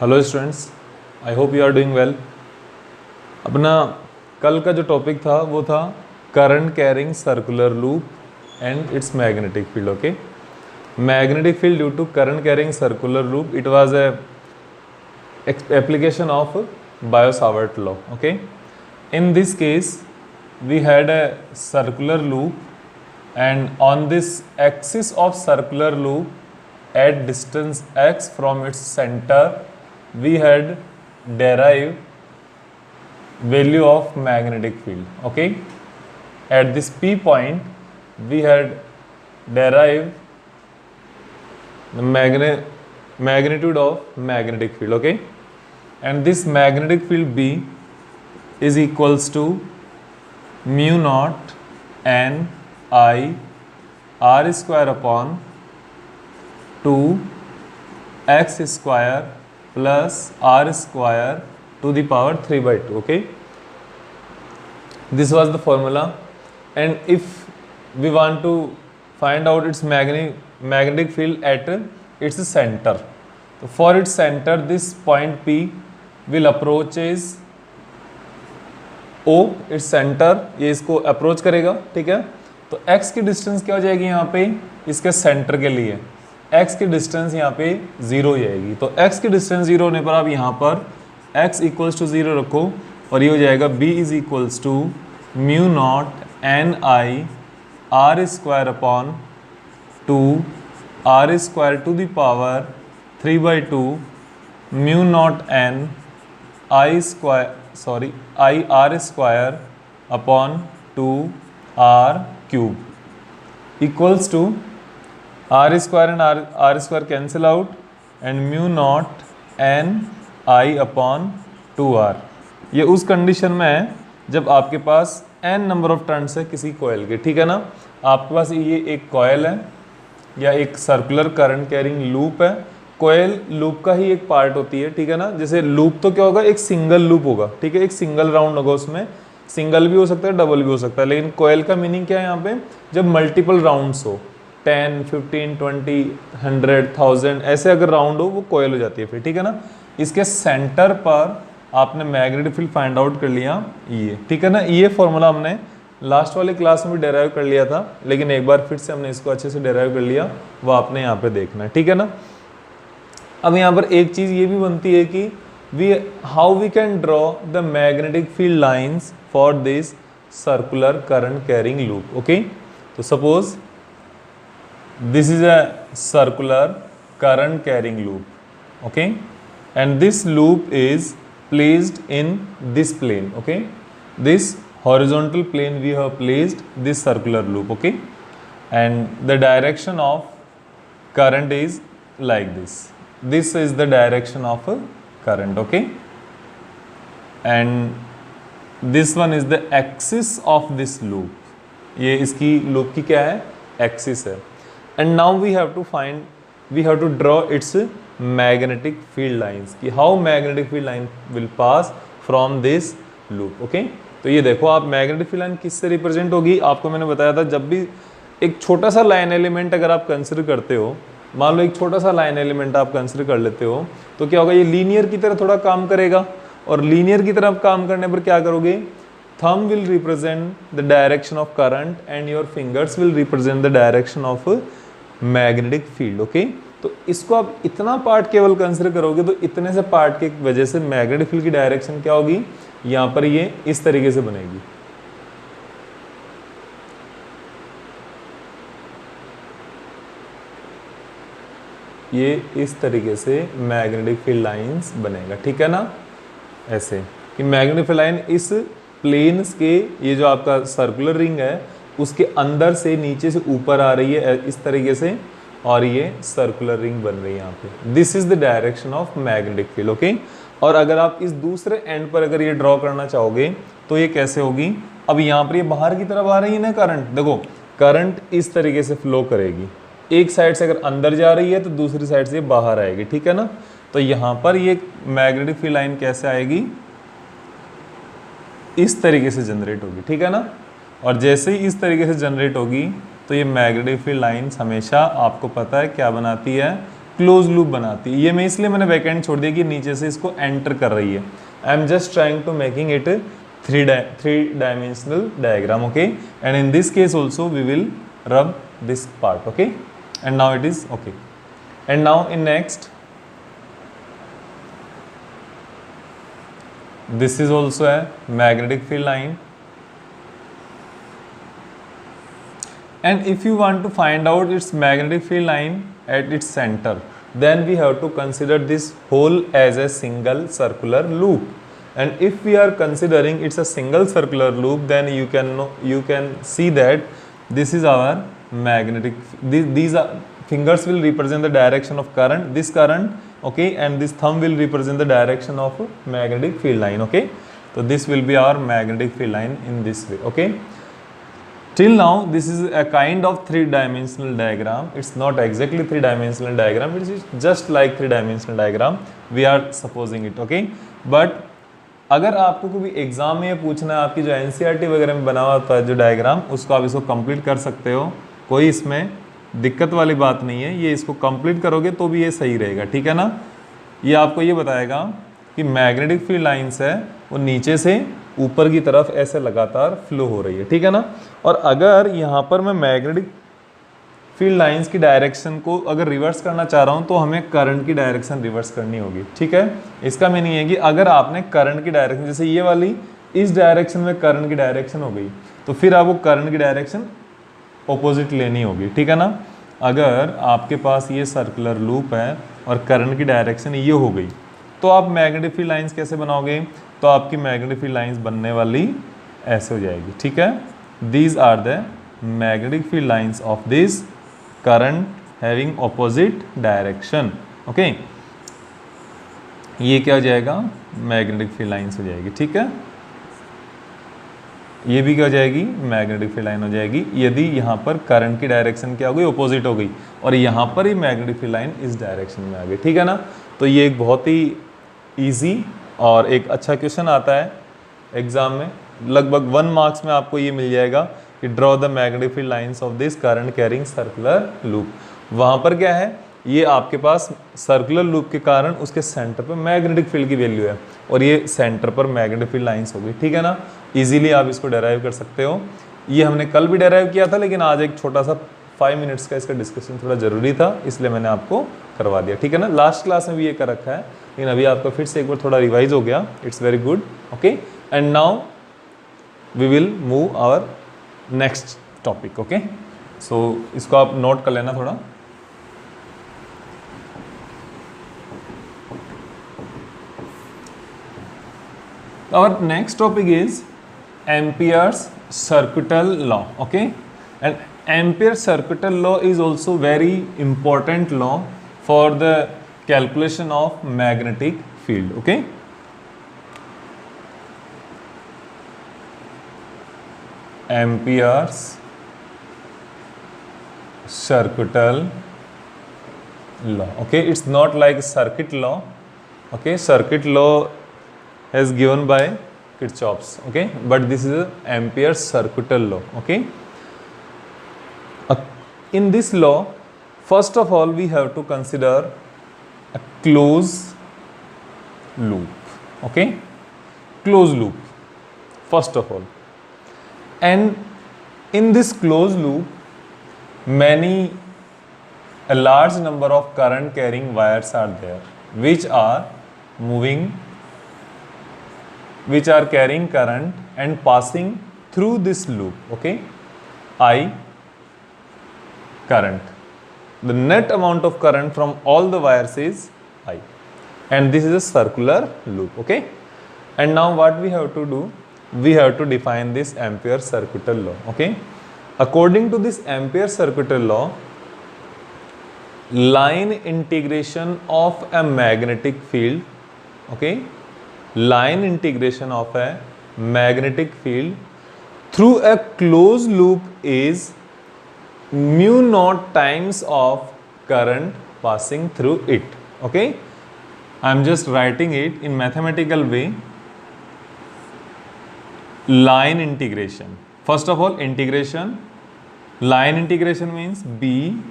Hello students, I hope you are doing well. अपना कल का जो टॉपिक था वो था current carrying circular loop and its magnetic field. Okay, magnetic field due to current carrying circular loop, it was a application of Biot-Savart law. Okay, in this case we had a circular loop, and on this axis of circular loop at distance x from its center we had derived value of magnetic field. Okay, at this p point we had derived the magnitude of magnetic field. Okay, and this magnetic field B is equals to mu naught n I r square upon 2 x square plus r square to the power 3/2. Okay, this was the formula, and if we want to find out its magnetic field at its center, so for its center this point P will approaches O, its center, ये इसको approach करेगा। ठीक है, तो x की distance क्या हो जाएगी यहाँ पे इसके सेंटर के लिए, x की डिस्टेंस यहाँ पे 0 हो जाएगी। तो x की डिस्टेंस 0 होने पर आप यहाँ पर x इक्वल्स टू 0 रखो और ये हो जाएगा B is equals to mu naught N I R square upon 2 R square to the power 3/2 mu naught N I R square upon 2 R cube equals to R square and R square cancel out and mu naught N I upon 2r। ये उस condition में है जब आपके पास n number of turns है किसी coil के। ठीक है ना, आपके पास ये एक कॉयल है या एक सर्कुलर करंट कैरिंग लूप है। कॉयल लूप का ही एक पार्ट होती है। ठीक है ना, जैसे लूप तो क्या होगा, एक सिंगल लूप होगा। ठीक है, एक सिंगल राउंड होगा, उसमें सिंगल भी हो सकता है डबल भी हो सकता है। लेकिन कॉयल का मीनिंग क्या है यहाँ पे, जब मल्टीपल राउंड्स हो 10, 15, 20, 100, 1000 ऐसे अगर राउंड हो वो कॉयल हो जाती है फिर। ठीक है ना, इसके सेंटर पर आपने मैग्नेटिक फील्ड फाइंड आउट कर लिया ये। ठीक है ना, ये फॉर्मूला हमने लास्ट वाले क्लास में भी डेराइव कर लिया था, लेकिन एक बार फिर से हमने इसको अच्छे से डेराइव कर लिया, वो आपने यहाँ पे देखना है। ठीक है ना, अब यहाँ पर एक चीज़ ये भी बनती है कि how we can draw the magnetic field lines for this circular current carrying loop. Okay, तो suppose this is a circular current carrying loop. Okay, and this loop is placed in this plane. Okay, this horizontal plane we have placed this circular loop. Okay, and the direction of current is like this. This is the direction of a current. Okay, and this one is the axis of this loop. ये इसकी loop की क्या है, axis है। And now we have to draw its magnetic field lines, कि how magnetic field line will pass from this loop. Okay, तो ये देखो आप मैग्नेटिक फील्ड लाइन किससे रिप्रेजेंट होगी, आपको मैंने बताया था जब भी एक छोटा सा लाइन एलिमेंट अगर आप कंसिडर करते हो, मान लो एक छोटा सा लाइन एलिमेंट आप कंसिडर कर लेते हो, तो क्या होगा, ये लीनियर की तरह थोड़ा काम करेगा। और लीनियर की तरह काम करने पर क्या करोगे, thumb will represent the direction of current and your fingers will represent the direction of magnetic field. Okay, तो इसको आप इतना पार्ट केवल कंसिडर करोगे तो इतने से पार्ट की वजह से मैग्नेटिक फील्ड की डायरेक्शन क्या होगी, यहाँ पर ये इस तरीके से बनेगी। ये इस तरीके से मैग्नेटिक फील्ड लाइंस बनेगा। ठीक है ना, ऐसे कि मैग्नेटिक फील्ड लाइन इस प्लेन्स के, ये जो आपका सर्कुलर रिंग है उसके अंदर से नीचे से ऊपर आ रही है इस तरीके से, और ये सर्कुलर रिंग बन रही है यहाँ पे। This is the direction of magnetic field. Okay, और अगर आप इस दूसरे एंड पर अगर ये ड्रॉ करना चाहोगे तो ये कैसे होगी, अब यहाँ पर ये बाहर की तरफ आ रही है ना करंट, देखो करंट इस तरीके से फ्लो करेगी, एक साइड से अगर अंदर जा रही है तो दूसरी साइड से बाहर आएगी। ठीक है ना, तो यहाँ पर ये मैग्नेटिक फील्ड लाइन कैसे आएगी, इस तरीके से जनरेट होगी। ठीक है ना, और जैसे ही इस तरीके से जनरेट होगी तो ये मैग्नेटिक फील्ड लाइंस हमेशा आपको पता है क्या बनाती है, क्लोज लूप बनाती है। ये मैं इसलिए मैंने वैकेंट छोड़ दिया कि नीचे से इसको एंटर कर रही है। I am just trying to making it three dimensional diagram, okay, and in this case also we will rub this part, okay, and now it is okay. And now in next, this is also a magnetic field line, and if you want to find out its magnetic field line at its center, then we have to consider this whole as a single circular loop. And if we are considering it's a single circular loop, then you can see that this is our magnetic, these are fingers will represent the direction of current, this current, okay, and this thumb will represent the direction of magnetic field line, okay. So this will be our magnetic field line in this way, okay. Till now this is a kind of three-dimensional diagram. It's not exactly three-dimensional diagram, it is just like three-dimensional diagram, we are supposing it, okay. But अगर आपको कोई exam में ये पूछना है, आपकी जो NCERT वगैरह में बना हुआ होता है जो डायग्राम, उसको आप इसको कंप्लीट कर सकते हो, कोई इसमें दिक्कत वाली बात नहीं है। ये इसको कंप्लीट करोगे तो भी ये सही रहेगा, ठीक है ना। ये आपको ये बताएगा कि मैग्नेटिक फील्ड लाइंस है वो नीचे से ऊपर की तरफ ऐसे लगातार फ्लो हो रही है, ठीक है ना। और अगर यहाँ पर मैं मैग्नेटिक फील्ड लाइंस की डायरेक्शन को अगर रिवर्स करना चाह रहा हूँ तो हमें करंट की डायरेक्शन रिवर्स करनी होगी, ठीक है। इसका मीनिंग है कि अगर आपने करंट की डायरेक्शन, जैसे ये वाली इस डायरेक्शन में करंट की डायरेक्शन हो गई, तो फिर आपको करंट की डायरेक्शन ऑपोजिट लेनी होगी, ठीक है ना। अगर आपके पास ये सर्कुलर लूप है और करंट की डायरेक्शन ये हो गई, तो आप मैग्नेटिक फील्ड लाइंस कैसे बनाओगे, तो आपकी मैग्नेटिक फील्ड लाइंस बनने वाली ऐसे हो जाएगी, ठीक है। These are the magnetic field lines of this current having opposite direction, okay. ये क्या हो जाएगा, मैग्नेटिक फील्ड लाइंस हो जाएगी, ठीक है। ये भी क्या हो जाएगी, मैग्नेटिक फील्ड लाइन हो जाएगी, यदि यहाँ पर करंट की डायरेक्शन क्या हो गई, ऑपोजिट हो गई, और यहाँ पर ही मैग्नेटिक फील्ड लाइन इस डायरेक्शन में आ गई, ठीक है ना। तो ये एक बहुत ही ईजी और एक अच्छा क्वेश्चन आता है एग्जाम में, लगभग 1 मार्क्स में आपको ये मिल जाएगा कि draw the magnetic field lines of this current carrying circular loop. वहाँ पर क्या है, ये आपके पास सर्कुलर लूप के कारण उसके सेंटर पर मैग्नेटिक फील्ड की वैल्यू है, और ये सेंटर पर मैग्नेटिक फील्ड लाइंस हो गई, ठीक है ना। इजीली आप इसको डेराइव कर सकते हो। ये हमने कल भी डेराइव किया था, लेकिन आज एक छोटा सा 5 मिनट्स का इसका डिस्कशन थोड़ा ज़रूरी था, इसलिए मैंने आपको करवा दिया, ठीक है ना। लास्ट क्लास में भी ये कर रखा है, लेकिन अभी आपका फिर से एक बार थोड़ा रिवाइज हो गया, it's very good, okay. And now we will move our next topic, okay. So इसको आप नोट कर लेना थोड़ा। Our next topic is Ampere's circuital law, okay. And Ampere's circuital law is also very important law for the calculation of magnetic field, okay. Ampere's circuital law, okay. It's not like circuit law, okay. Circuit law is given by Kirchhoff's, okay, but this is Ampere's circuital law, okay. In this law, first of all we have to consider a closed loop, okay, closed loop first of all. And in this closed loop, a large number of current carrying wires are there, which are carrying current and passing through this loop, okay. I current, the net amount of current from all the wires is I, and this is a circular loop, okay. And now what we have to do, we have to define this Ampere's circuital law, okay. According to this Ampere's circuital law, line integration of a magnetic field, okay, line integration of a magnetic field through a closed loop is mu naught times of current passing through it, okay. I am just writing it in mathematical way. Line integration, first of all integration, line integration means B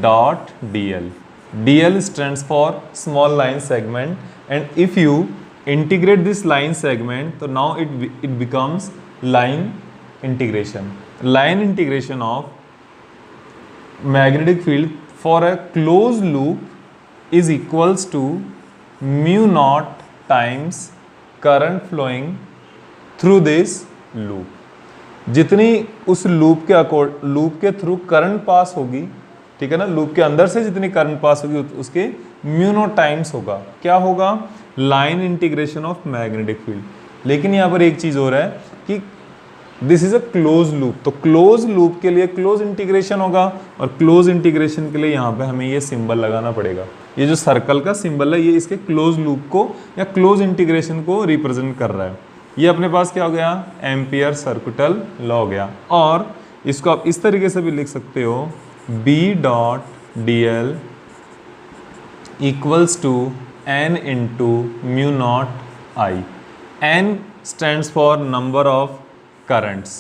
dot dl, DL stands for small line segment, and if you integrate this line segment, so now it becomes line integration. Line integration of magnetic field for a closed loop is equals to mu naught times current flowing through this loop. जितनी उस loop के through current pass होगी, ठीक है ना, loop के अंदर से जितनी करंट पास होगी उसके म्यू नॉट टाइम्स होगा, क्या होगा, line integration of magnetic field. लेकिन यहाँ पर एक चीज हो रहा है कि this is a close loop, तो क्लोज लूप के लिए क्लोज इंटीग्रेशन होगा, और क्लोज इंटीग्रेशन के लिए यहाँ पे हमें ये सिंबल लगाना पड़ेगा। ये जो सर्कल का सिंबल है ये इसके क्लोज लूप को या क्लोज इंटीग्रेशन को रिप्रेजेंट कर रहा है। ये अपने पास क्या हो गया, एम्पियर सर्किटल लॉ हो गया। और इसको आप इस तरीके से भी लिख सकते हो, B dot DL equals to N into mu naught I। N stands for number of currents.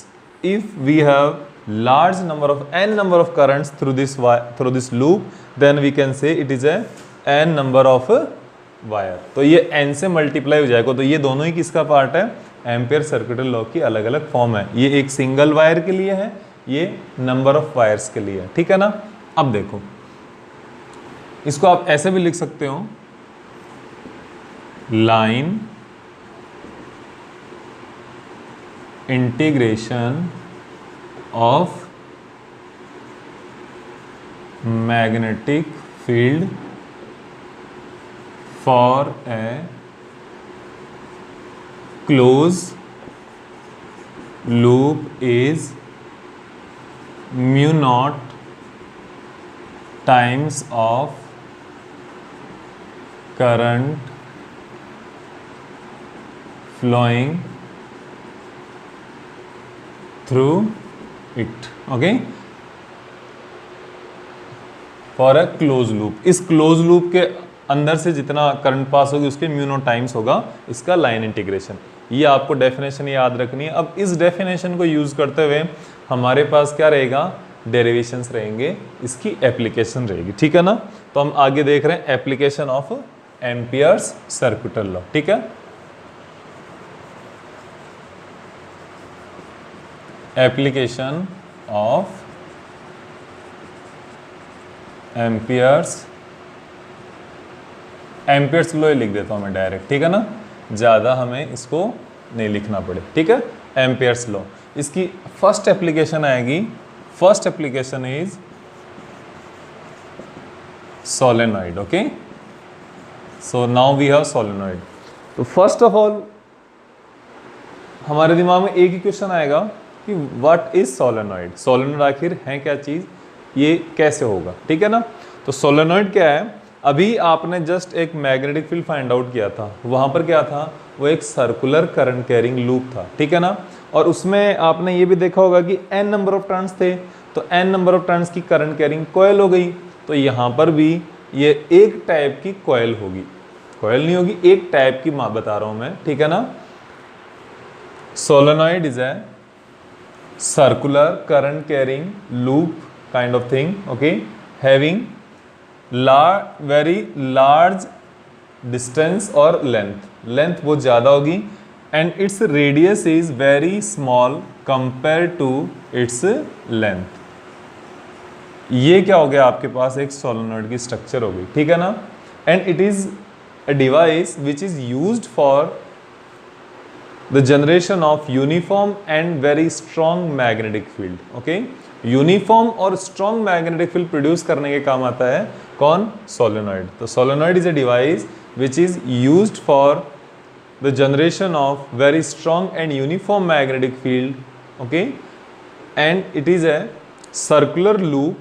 If we have large number of n number of currents through this loop, then we can say it is a n number of wire. तो ये n से multiply हो जाएगा, तो ये दोनों ही किसका part है, एम्पियर सर्किटल लॉ की अलग अलग फॉर्म है। ये एक सिंगल वायर के लिए है, ये नंबर ऑफ वायर्स के लिए है, ठीक है ना। अब देखो इसको आप ऐसे भी लिख सकते हो, line integration of magnetic field for a closed loop is mu naught times of current flowing through it, okay, for a close loop. इस क्लोज लूप के अंदर से जितना करंट पास होगी उसके म्यू नॉट टाइम्स होगा इसका लाइन इंटीग्रेशन। ये आपको डेफिनेशन याद रखनी है। अब इस डेफिनेशन को यूज करते हुए हमारे पास क्या रहेगा, डेरिवेशंस रहेंगे, इसकी एप्लीकेशन रहेगी, ठीक है ना। तो हम आगे देख रहे हैं application of amperes circuital law, ठीक है। एप्लीकेशन ऑफ एम्पियर्स लॉ लिख देता हूं मैं डायरेक्ट, ठीक है ना, ज़्यादा हमें इसको नहीं लिखना पड़े, ठीक है। एम्पियर्स लॉ, इसकी फर्स्ट एप्लीकेशन आएगी, first application is solenoid, okay. So now we have solenoid. तो फर्स्ट ऑफ ऑल हमारे दिमाग में एक ही क्वेश्चन आएगा कि व्हाट इज सोलेनॉइड, सोलेनॉइड आखिर है क्या चीज, ये कैसे होगा, ठीक है ना। तो सोलेनॉइड क्या है, अभी आपने जस्ट एक मैग्नेटिक फील्ड फाइंड आउट किया था, वहां पर क्या था, वो एक सर्कुलर करंट कैरिंग लूप था, ठीक है ना। और उसमें आपने ये भी देखा होगा कि n नंबर ऑफ टर्न्स थे, तो n नंबर ऑफ टर्न्स की करंट कैरिंग कॉइल हो गई। तो यहाँ पर भी ये एक टाइप की कॉइल होगी, कॉइल नहीं होगी, एक टाइप की मैं बता रहा हूं मैं, ठीक है ना। Solenoid is a circular current carrying loop kind of thing, okay, having very large distance or length बहुत ज़्यादा होगी, and its radius is very small compared to its length। ये क्या हो गया, आपके पास एक सोलेनॉइड की स्ट्रक्चर हो गई, ठीक है ना। and it is a device which is used for the generation of uniform and very strong magnetic field, okay। Uniform और स्ट्रॉन्ग मैग्नेटिक फील्ड प्रोड्यूस करने के काम आता है कौन, सोलेनॉइड। तो solenoid is a device which is used for the generation of very strong and uniform magnetic field, okay, and it is a circular loop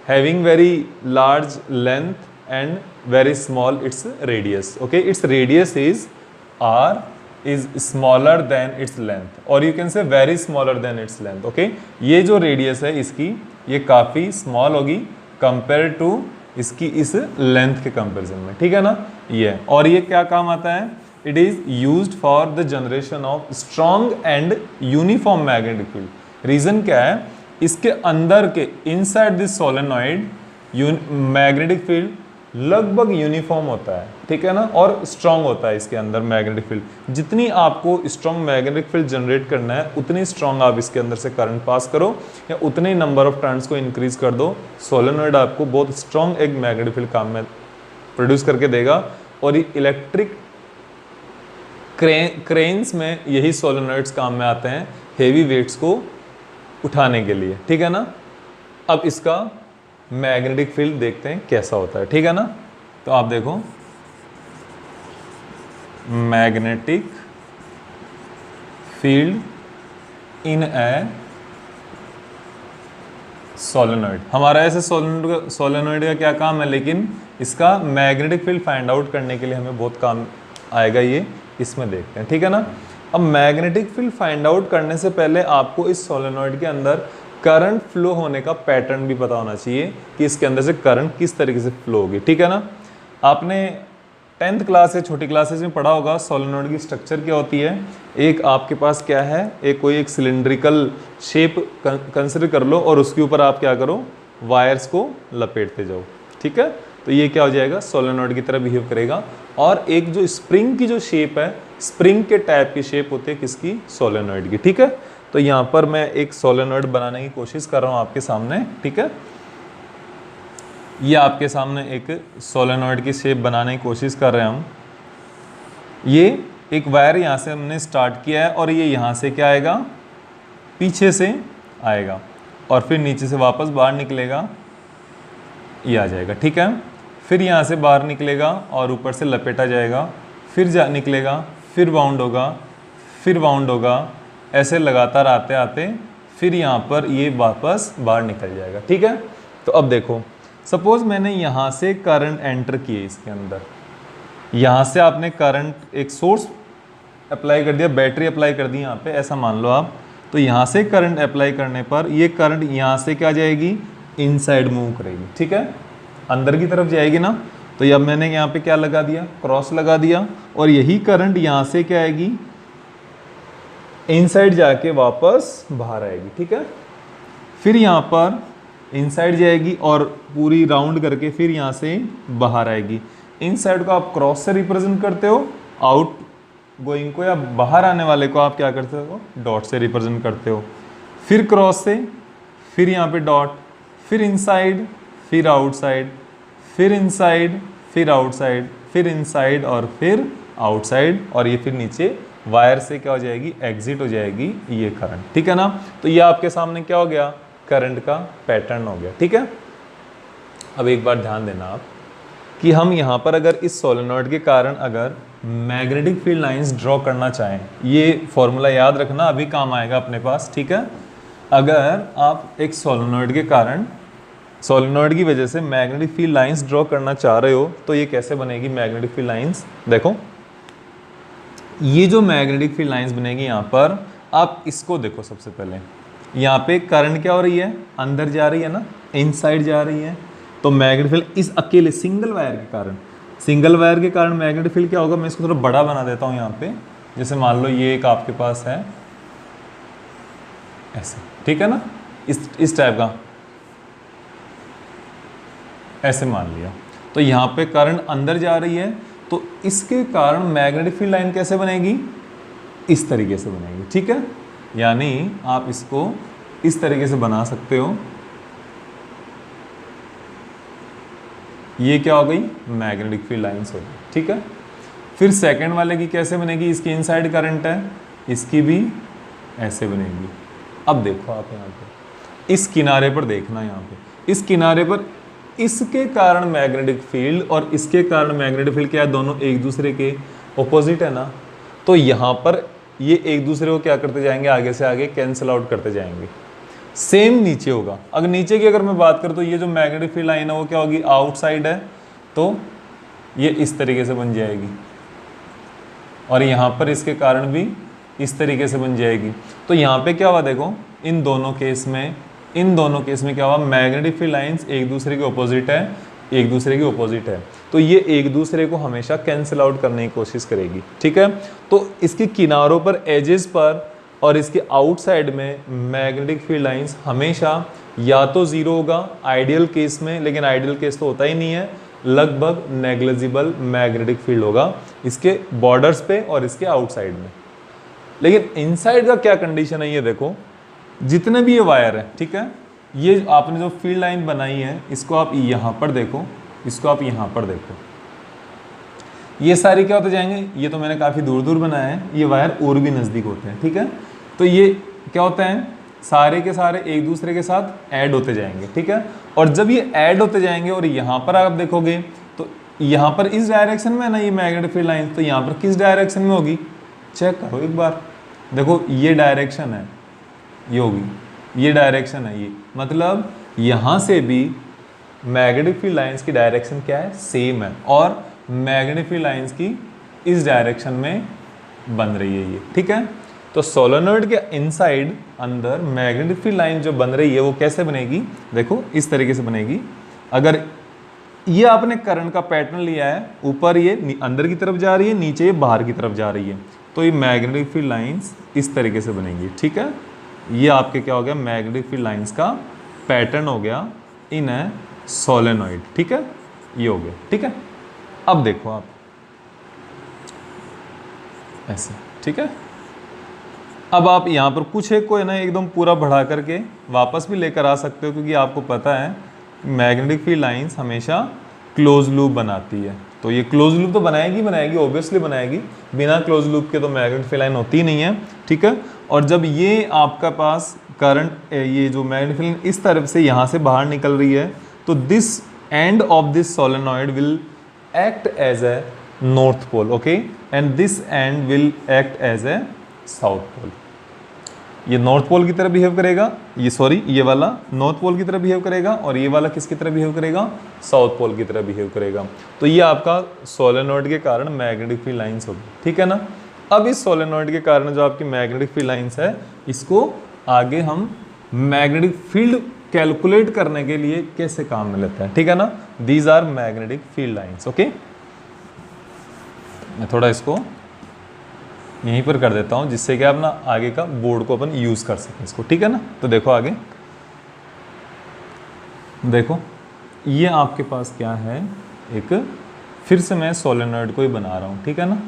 having very large length and very small its radius, okay. Its radius is r is smaller than its length, or you can say very smaller than its length, okay। ये जो radius है इसकी, ये काफ़ी small होगी compare to इसकी इस length के कंपैरिजन में, ठीक है ना। ये और ये क्या काम आता है, it is used for the generation of strong and uniform magnetic field. Reason क्या है, इसके अंदर के inside this solenoid magnetic field लगभग यूनिफॉर्म होता है, ठीक है ना, और स्ट्रांग होता है इसके अंदर मैग्नेटिक फील्ड। जितनी आपको स्ट्रांग मैग्नेटिक फील्ड जनरेट करना है उतनी स्ट्रांग आप इसके अंदर से करंट पास करो या उतने नंबर ऑफ टर्न्स को इंक्रीज कर दो, सोलेनॉइड आपको बहुत स्ट्रांग एक मैग्नेटिक फील्ड काम में प्रोड्यूस करके देगा। और ये इलेक्ट्रिक क्रेन्स में यही सोलेनॉइड्स काम में आते हैं हेवी वेट्स को उठाने के लिए, ठीक है ना। अब इसका मैग्नेटिक फील्ड देखते हैं कैसा होता है, ठीक है ना। तो आप देखो मैग्नेटिक फील्ड इन ए सोलेनॉइड, हमारा ऐसे सोलेनॉइड का क्या काम है, लेकिन इसका मैग्नेटिक फील्ड फाइंड आउट करने के लिए हमें बहुत काम आएगा, ये इसमें देखते हैं, ठीक है ना। अब मैग्नेटिक फील्ड फाइंड आउट करने से पहले आपको इस सोलेनॉइड के अंदर करंट फ्लो होने का पैटर्न भी पता होना चाहिए कि इसके अंदर से करंट किस तरीके से फ्लो होगी, ठीक है ना। आपने 10th क्लास या छोटी क्लासेस में पढ़ा होगा सोलेनॉइड की स्ट्रक्चर क्या होती है। एक आपके पास क्या है, एक कोई एक सिलेंड्रिकल शेप कंसिडर कर लो और उसके ऊपर आप क्या करो, वायर्स को लपेटते जाओ, ठीक है। तो ये क्या हो जाएगा, सोलेनॉइड की तरह बिहेव करेगा। और एक जो स्प्रिंग की जो शेप है, स्प्रिंग के टाइप की शेप होती है किसकी, सोलेनॉइड की, ठीक है। तो यहाँ पर मैं एक सोलेनॉइड बनाने की कोशिश कर रहा हूँ आपके सामने, ठीक है। ये आपके सामने एक सोलेनॉइड की शेप बनाने की कोशिश कर रहे हैं हम। ये एक वायर यहाँ से हमने स्टार्ट किया है और ये यहाँ से क्या आएगा, पीछे से आएगा और फिर नीचे से वापस बाहर निकलेगा, ये आ जाएगा, ठीक है। फिर यहाँ से बाहर निकलेगा और ऊपर से लपेटा जाएगा, फिर निकलेगा, फिर बाउंड होगा, फिर बाउंड होगा, ऐसे लगातार आते आते फिर यहाँ पर ये वापस बाहर निकल जाएगा, ठीक है। तो अब देखो, सपोज मैंने यहाँ से करंट एंटर किए इसके अंदर, यहाँ से आपने करंट एक सोर्स अप्लाई कर दिया, बैटरी अप्लाई कर दी यहाँ पे, ऐसा मान लो आप। तो यहाँ से करंट अप्लाई करने पर ये करंट यहाँ से क्या जाएगी, इनसाइड मूव करेगी, ठीक है, अंदर की तरफ जाएगी ना। तो ये अब मैंने यहाँ पे क्या लगा दिया, क्रॉस लगा दिया, और यही करंट यहाँ से क्या आएगी, इनसाइड जाके वापस बाहर आएगी, ठीक है। फिर यहाँ पर इनसाइड जाएगी और पूरी राउंड करके फिर यहाँ से बाहर आएगी। इनसाइड को आप क्रॉस से रिप्रेजेंट करते हो, आउट गोइंग को या बाहर आने वाले को आप क्या करते हो, डॉट से रिप्रेजेंट करते हो। फिर क्रॉस से, फिर यहाँ पे डॉट, फिर इनसाइड, फिर आउटसाइड, फिर इनसाइड, फिर आउटसाइड, फिर इनसाइड और फिर आउटसाइड, और ये फिर नीचे वायर से क्या हो जाएगी, एग्जिट हो जाएगी ये करंट, ठीक है ना। तो ये आपके सामने क्या हो गया, करंट का पैटर्न हो गया, ठीक है। अब एक बार ध्यान देना आप कि हम यहाँ पर अगर इस सोलेनॉइड के कारण अगर मैग्नेटिक फील्ड लाइंस ड्रॉ करना चाहें, ये फॉर्मूला याद रखना, अभी काम आएगा अपने पास, ठीक है। अगर आप एक सोलेनॉइड के कारण, सोलेनॉइड की वजह से मैग्नेटिक फील्ड लाइंस ड्रॉ करना चाह रहे हो, तो ये कैसे बनेगी मैग्नेटिक फील्ड लाइंस, देखो ये जो मैग्नेटिक फील्ड लाइंस बनेगी यहाँ पर, आप इसको देखो। सबसे पहले यहाँ पे करंट क्या हो रही है, अंदर जा रही है ना, इनसाइड जा रही है। तो मैग्नेटिक फील्ड इस अकेले सिंगल वायर के कारण मैग्नेटिक फील्ड क्या होगा, मैं इसको थोड़ा बड़ा बना देता हूँ यहाँ पे। जैसे मान लो ये एक आपके पास है ऐसे, ठीक है ना, इस टाइप का, ऐसे मान लिया। तो यहाँ पे करंट अंदर जा रही है, तो इसके कारण मैग्नेटिक फील्ड लाइन कैसे बनेगी, इस तरीके से बनेगी, ठीक है। यानी आप इसको इस तरीके से बना सकते हो। ये क्या हो गई, मैग्नेटिक फील्ड लाइंस हो गई, ठीक है। फिर सेकंड वाले की कैसे बनेगी, इसकी इनसाइड करंट है, इसकी भी ऐसे बनेगी। अब देखो आप यहाँ पे इस किनारे पर देखना, यहाँ पे इस किनारे पर इसके कारण मैग्नेटिक फील्ड और इसके कारण मैग्नेटिक फील्ड क्या है, दोनों एक दूसरे के ऑपोजिट है ना। तो यहाँ पर ये एक दूसरे को क्या करते जाएंगे, आगे से आगे कैंसिल आउट करते जाएंगे। सेम नीचे होगा, अगर नीचे की अगर मैं बात करूँ तो ये जो मैग्नेटिक फील्ड लाइन है वो क्या होगी, आउटसाइड है, तो ये इस तरीके से बन जाएगी, और यहाँ पर इसके कारण भी इस तरीके से बन जाएगी। तो यहाँ पे क्या हुआ देखो, इन दोनों केस में क्या हुआ, मैग्नेटिक फील्ड लाइंस एक दूसरे के ऑपोजिट है, तो ये एक दूसरे को हमेशा कैंसिल आउट करने की कोशिश करेगी, ठीक है। तो इसके किनारों पर, एजेस पर और इसके आउटसाइड में मैग्नेटिक फील्ड लाइंस हमेशा या तो जीरो होगा आइडियल केस में, लेकिन आइडियल केस तो होता ही नहीं है, लगभग नेग्लिजिबल मैग्नेटिक फील्ड होगा इसके बॉर्डर्स पे और इसके आउटसाइड में। लेकिन इनसाइड का क्या कंडीशन है ये देखो, जितने भी ये वायर है, ठीक है, ये आपने जो फील्ड लाइन बनाई है इसको आप यहाँ पर देखो, इसको आप यहाँ पर देखो, ये सारे क्या होते जाएंगे, ये तो मैंने काफ़ी दूर दूर बनाया है, ये वायर और भी नज़दीक होते हैं, ठीक है। तो ये क्या होते हैं, सारे के सारे एक दूसरे के साथ ऐड होते जाएंगे, ठीक है। और जब ये ऐड होते जाएंगे और यहाँ पर आप देखोगे तो यहाँ पर इस डायरेक्शन में है ना ये मैग्नेटिक फील्ड लाइन, तो यहाँ पर किस डायरेक्शन में होगी, चेक करो एक बार, देखो ये डायरेक्शन है, ये होगी, ये डायरेक्शन है, ये मतलब यहाँ से भी मैग्नेटिक फील्ड लाइंस की डायरेक्शन क्या है, सेम है, और मैग्नेटिक फील्ड लाइंस की इस डायरेक्शन में बन रही है ये, ठीक है। तो सोलेनॉइड के इनसाइड अंदर मैग्नेटिक फील्ड लाइन जो बन रही है वो कैसे बनेगी, देखो इस तरीके से बनेगी। अगर ये आपने करंट का पैटर्न लिया है, ऊपर ये अंदर की तरफ जा रही है, नीचे ये बाहर की तरफ जा रही है, तो ये मैग्नेटिक फील्ड लाइंस इस तरीके से बनेंगी, ठीक है। ये आपके क्या हो गया, मैग्नेटिक फील्ड लाइंस का पैटर्न हो गया इन है सोलेनॉइड, ठीक है, ये हो गया, ठीक है। अब देखो आप ऐसे, ठीक है। अब आप यहाँ पर कुछ एक को है ना एकदम पूरा बढ़ा करके वापस भी लेकर आ सकते हो, क्योंकि आपको पता है मैग्नेटिक फील्ड लाइंस हमेशा क्लोज लूप बनाती है, तो ये क्लोज लूप तो बनाएगी ऑब्वियसली बनाएगी, बिना क्लोज लूप के तो मैग्नेटिक फील्ड लाइन होती नहीं है, ठीक है। और जब ये आपका पास करंट, ये जो मैग्नेटिक फील्ड लाइन इस तरफ से यहाँ से बाहर निकल रही है, तो this end of this solenoid will act as a north pole, okay, and this end will act as a south pole। ये नॉर्थ पोल की तरह बिहेव करेगा, ये सॉरी ये वाला नॉर्थ पोल की तरह बिहेव करेगा, और ये वाला किसकी तरह बिहेव करेगा, साउथ पोल की तरह बिहेव करेगा। तो ये आपका सोलेनॉइड के कारण मैग्नेटिक फील्ड लाइंस होगी, ठीक है ना। अब इस सोलेनॉइड के कारण जो आपकी मैग्नेटिक फील्ड लाइंस है, इसको आगे हम मैग्नेटिक फील्ड कैलकुलेट करने के लिए कैसे काम में लेते हैं, ठीक है ना। These are magnetic field lines, okay. मैं थोड़ा इसको यहीं पर कर देता हूं, जिससे कि आप ना आगे का बोर्ड को अपन यूज कर सकें इसको, ठीक है ना। तो देखो आगे, देखो ये आपके पास क्या है, एक फिर से मैं सोलेनॉइड को ही बना रहा हूं, ठीक है ना।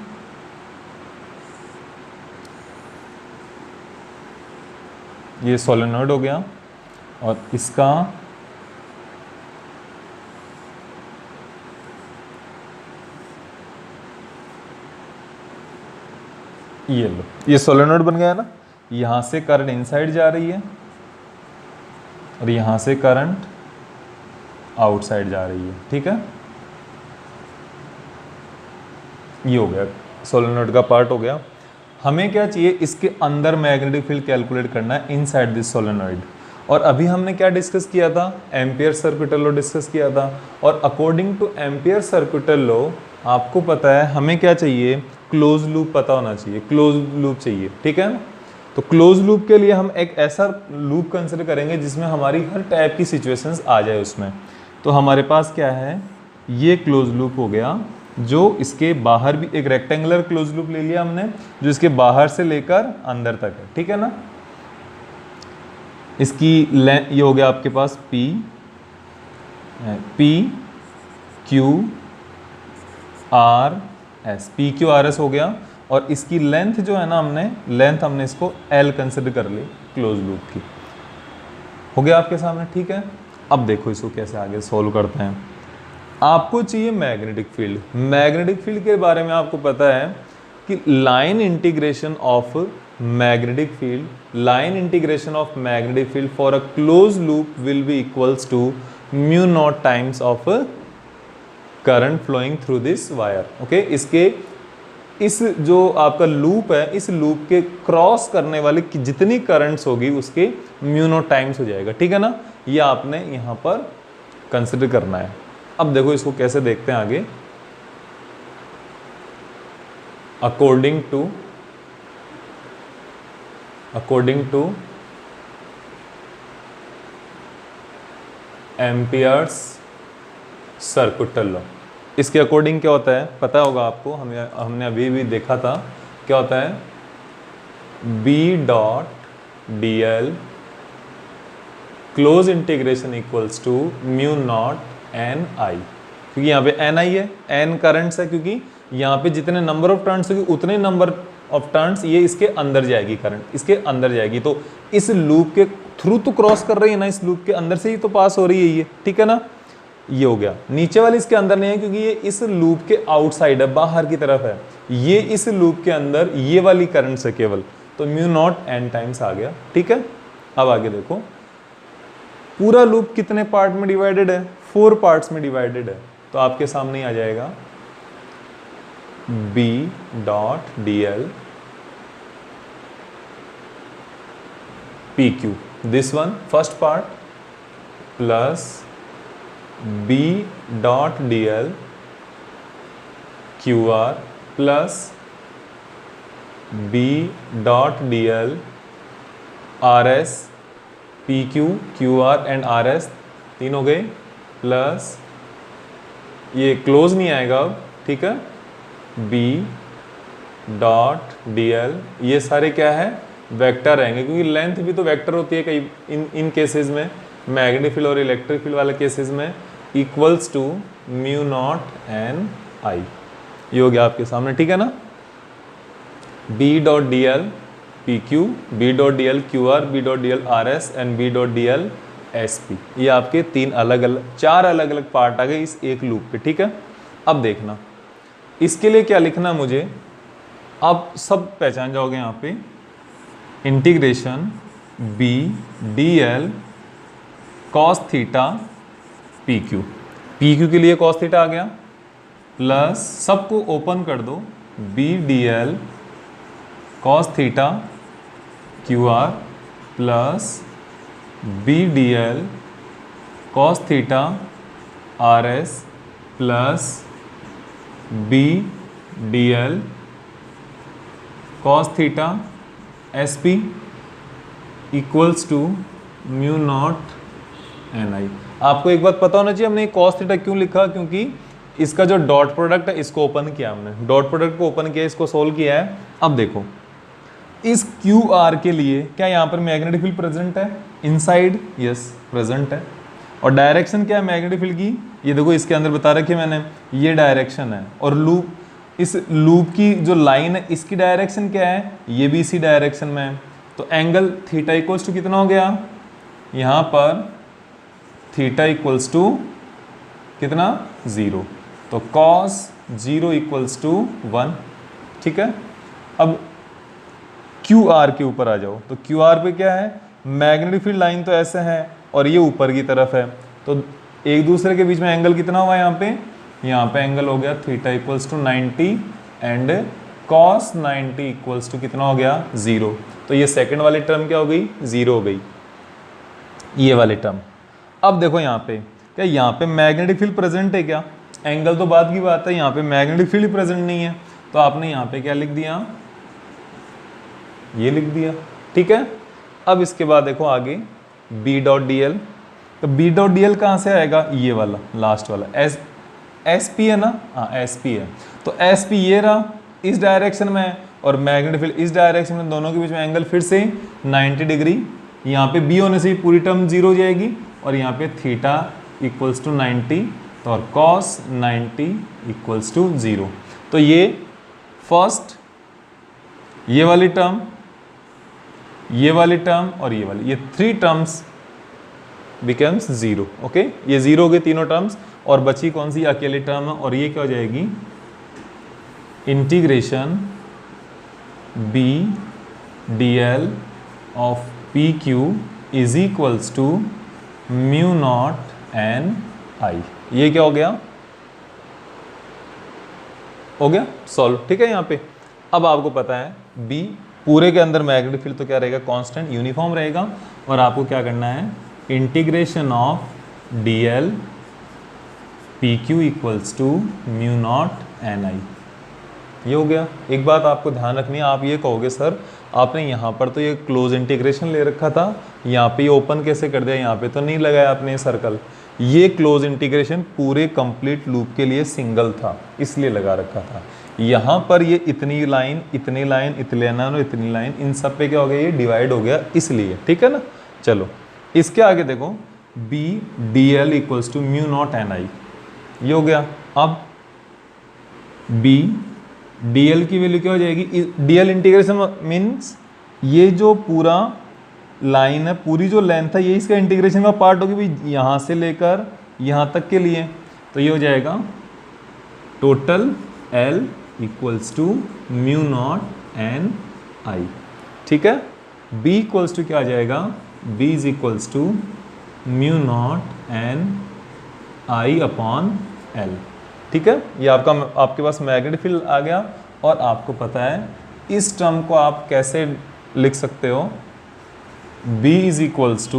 ये सोलेनॉइड हो गया, और इसका ये लो, ये सोलेनॉइड बन गया ना। यहां से करंट इनसाइड जा रही है और यहां से करंट आउटसाइड जा रही है, ठीक है। ये हो गया सोलेनॉइड का पार्ट हो गया। हमें क्या चाहिए, इसके अंदर मैग्नेटिक फील्ड कैलकुलेट करना है इनसाइड दिस सोलेनॉइड। और अभी हमने क्या डिस्कस किया था, एम्पियर सर्किटल लॉ डिस्कस किया था, और according two ampere circuital law आपको पता है हमें क्या चाहिए, क्लोज लूप पता होना चाहिए, क्लोज लूप चाहिए, ठीक है ना। तो क्लोज लूप के लिए हम एक ऐसा लूप कंसिडर करेंगे जिसमें हमारी हर टाइप की सिचुएशंस आ जाए उसमें। तो हमारे पास क्या है, ये क्लोज लूप हो गया, जो इसके बाहर भी एक रेक्टेंगुलर क्लोज लूप ले लिया हमने, जो इसके बाहर से लेकर अंदर तक है, ठीक है ना। इसकी लेंथ ये हो गया आपके पास P Q R S, P Q R S हो गया। और इसकी लेंथ जो है ना, हमने इसको L कंसिडर कर ली क्लोज लूप की, हो गया आपके सामने, ठीक है। अब देखो इसको कैसे आगे सोल्व करते हैं। आपको चाहिए मैग्नेटिक फील्ड। मैग्नेटिक फील्ड के बारे में आपको पता है कि line integration of magnetic field, line integration of magnetic field for a close loop will be equals to mu naught times of current flowing through this wire, okay. इसके इस जो आपका लूप है, इस लूप के क्रॉस करने वाली जितनी करंट्स होगी उसके म्यू नॉट टाइम्स हो जाएगा, ठीक है ना। ये आपने यहाँ पर कंसिडर करना है। अब देखो इसको कैसे देखते हैं आगे। According to Ampere's circuital law, इसके अकॉर्डिंग क्या होता है पता होगा आपको, हमने अभी भी देखा था क्या होता है। B dot D L close integration equals to mu naught N I, क्योंकि यहाँ पे एन आई है, एन करंट्स है, क्योंकि यहाँ पे जितने नंबर ऑफ टर्न्स होगी उतने नंबर ऑफ टर्न्स ये इसके अंदर जाएगी, करंट इसके अंदर जाएगी। तो इस लूप के थ्रू तो क्रॉस कर रही है ना, इस लूप के अंदर से ही तो पास हो रही है ये, ठीक है ना। ये हो गया, नीचे वाली इसके अंदर नहीं है क्योंकि ये इस लूप के आउटसाइड है, बाहर की तरफ है, ये इस लूप के अंदर ये वाली करंट से केवल, तो म्यू नॉट एन टाइम्स आ गया, ठीक है। अब आगे देखो, पूरा लूप कितने पार्ट में डिवाइडेड है, 4 पार्ट्स में डिवाइडेड है, तो आपके सामने आ जाएगा B dot D L P Q, this one first part, plus B dot D L Q R, plus B dot D L R S P Q, Q R and R S, 3 हो गए, plus ये close नहीं आएगा अब, ठीक है, B dot D L, ये सारे क्या है, वेक्टर रहेंगे, क्योंकि लेंथ भी तो वेक्टर होती है कई इन केसेस में, मैग्नेटिक फील्ड और इलेक्ट्रिक फील्ड वाले केसेस में, equals to mu naught N I. ये हो गया आपके सामने, ठीक है ना। B dot D L P Q, B dot D L Q R, B dot D L R S and B dot D L S P, ये आपके 4 अलग अलग पार्ट आ गए इस एक लूप पे, ठीक है। अब देखना इसके लिए क्या लिखना मुझे, आप सब पहचान जाओगे यहाँ पे, integration B D L cos theta P Q, P Q के लिए कॉस थीटा आ गया, प्लस सबको ओपन कर दो, B D L cos theta Q R, plus B D L cos theta R S, plus B D L cos theta S P equals to mu naught N I. आपको एक बात पता होना चाहिए, हमने कॉस थीटा क्यों लिखा, क्योंकि इसका जो डॉट प्रोडक्ट है इसको ओपन किया हमने, डॉट प्रोडक्ट को ओपन किया, इसको सोल्व किया है। अब देखो इस क्यू आर के लिए क्या यहाँ पर मैग्नेटिक फील्ड प्रेजेंट है, इनसाइड, यस प्रेजेंट है, और डायरेक्शन क्या है मैग्नेटिक फील्ड की, ये देखो इसके अंदर बता रखी है मैंने, ये डायरेक्शन है, और लूप, इस लूप की जो लाइन है इसकी डायरेक्शन क्या है, ये भी इसी डायरेक्शन में है, तो एंगल थीटा इक्वल्स टू कितना हो गया, यहाँ पर थीटा इक्वल्स टू कितना 0, तो कॉस 0 इक्वल्स टू 1, ठीक है। अब क्यू आर के ऊपर आ जाओ, तो क्यू आर पे क्या है, मैग्नेटिक फील्ड लाइन तो ऐसे है और ये ऊपर की तरफ है, तो एक दूसरे के बीच में एंगल कितना हुआ यहाँ पे एंगल हो गया theta equals to 90 and cos 90 equals to कितना हो गया 0, तो ये सेकंड वाली टर्म क्या हो गई 0 हो गई, ये वाली टर्म। अब देखो यहाँ पे क्या, यहाँ पे मैग्नेटिक फील्ड प्रेजेंट है क्या, एंगल तो बाद की बात है, यहाँ पे मैग्नेटिक फील्ड प्रेजेंट नहीं है, तो आपने यहाँ पे क्या लिख दिया, ये लिख दिया, ठीक है। अब इसके बाद देखो आगे B डॉट डी एल, तो B डॉट डी एल कहाँ से आएगा, ये वाला लास्ट वाला एस पी है ना, हाँ एस पी है, तो एस पी ये रहा इस डायरेक्शन में है और मैग्नेटिक फील्ड इस डायरेक्शन में, दोनों के बीच में एंगल फिर से 90 डिग्री, यहाँ पे B होने से पूरी टर्म 0 हो जाएगी और यहाँ पे थीटा इक्वल्स टू 90, तो और कॉस 90 इक्वल्स टू 0, तो ये फर्स्ट ये वाली टर्म, ये वाली टर्म और ये वाली, ये 3 टर्म्स बिकम्स 0, ओके, ये 0 हो गए तीनों टर्म्स, और बची कौन सी अकेली टर्म है, और ये क्या हो जाएगी, integration B D L of P Q is equals to mu naught N I. ये क्या हो गया सॉल्व, ठीक है। यहाँ पे अब आपको पता है B पूरे के अंदर मैग्नेटिक फील्ड तो क्या रहेगा, कांस्टेंट यूनिफॉर्म रहेगा, और आपको क्या करना है, integration of D L P Q equals to mu naught N I. ये हो गया। एक बात आपको ध्यान रखनी है, आप ये कहोगे सर आपने यहाँ पर तो ये क्लोज इंटीग्रेशन ले रखा था, यहाँ पे ये ओपन कैसे कर दिया, यहाँ पे तो नहीं लगाया आपने सर्कल, ये क्लोज इंटीग्रेशन पूरे कंप्लीट लूप के लिए सिंगल था इसलिए लगा रखा था। यहाँ पर ये इतनी लाइन इतनी लाइन इतनी लाइन और इतनी लाइन, इन सब पे क्या हो गया, ये डिवाइड हो गया इसलिए, ठीक है ना। चलो इसके आगे देखो, B D L equals to mu naught N I, ये हो गया। अब बी डी एल की वैल्यू क्या हो जाएगी, डी एल इंटीग्रेशन मीन्स ये जो पूरा लाइन है, पूरी जो लेंथ है, ये इसका इंटीग्रेशन का पार्ट होगी भाई, यहाँ से लेकर यहाँ तक के लिए। तो ये हो जाएगा total L equals to mu naught N I, ठीक है। बी इक्वल्स टू क्या आ जाएगा, B is equals to mu naught N I upon L, ठीक है। ये आपके पास मैग्नेटिक फील्ड आ गया। और आपको पता है इस टर्म को आप कैसे लिख सकते हो, B is equals to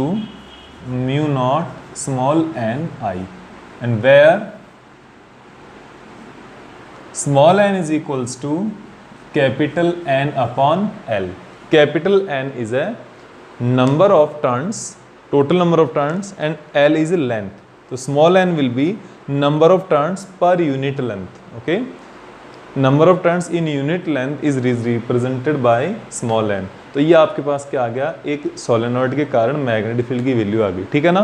mu naught small n I, and where small n is equals to capital N upon L. Capital N is a number of turns, total number of turns, and L is a length. So small n will be number of turns per unit length. Okay, number of turns in unit length is represented by small n. तो ये आपके पास क्या आ गया, एक solenoid के कारण magnetic field की value आ गई, ठीक है ना।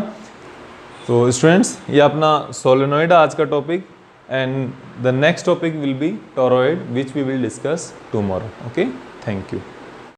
तो स्टूडेंट्स ये अपना सोलेनॉइड आज का topic, and the next topic will be toroid which we will discuss tomorrow. Okay, thank you.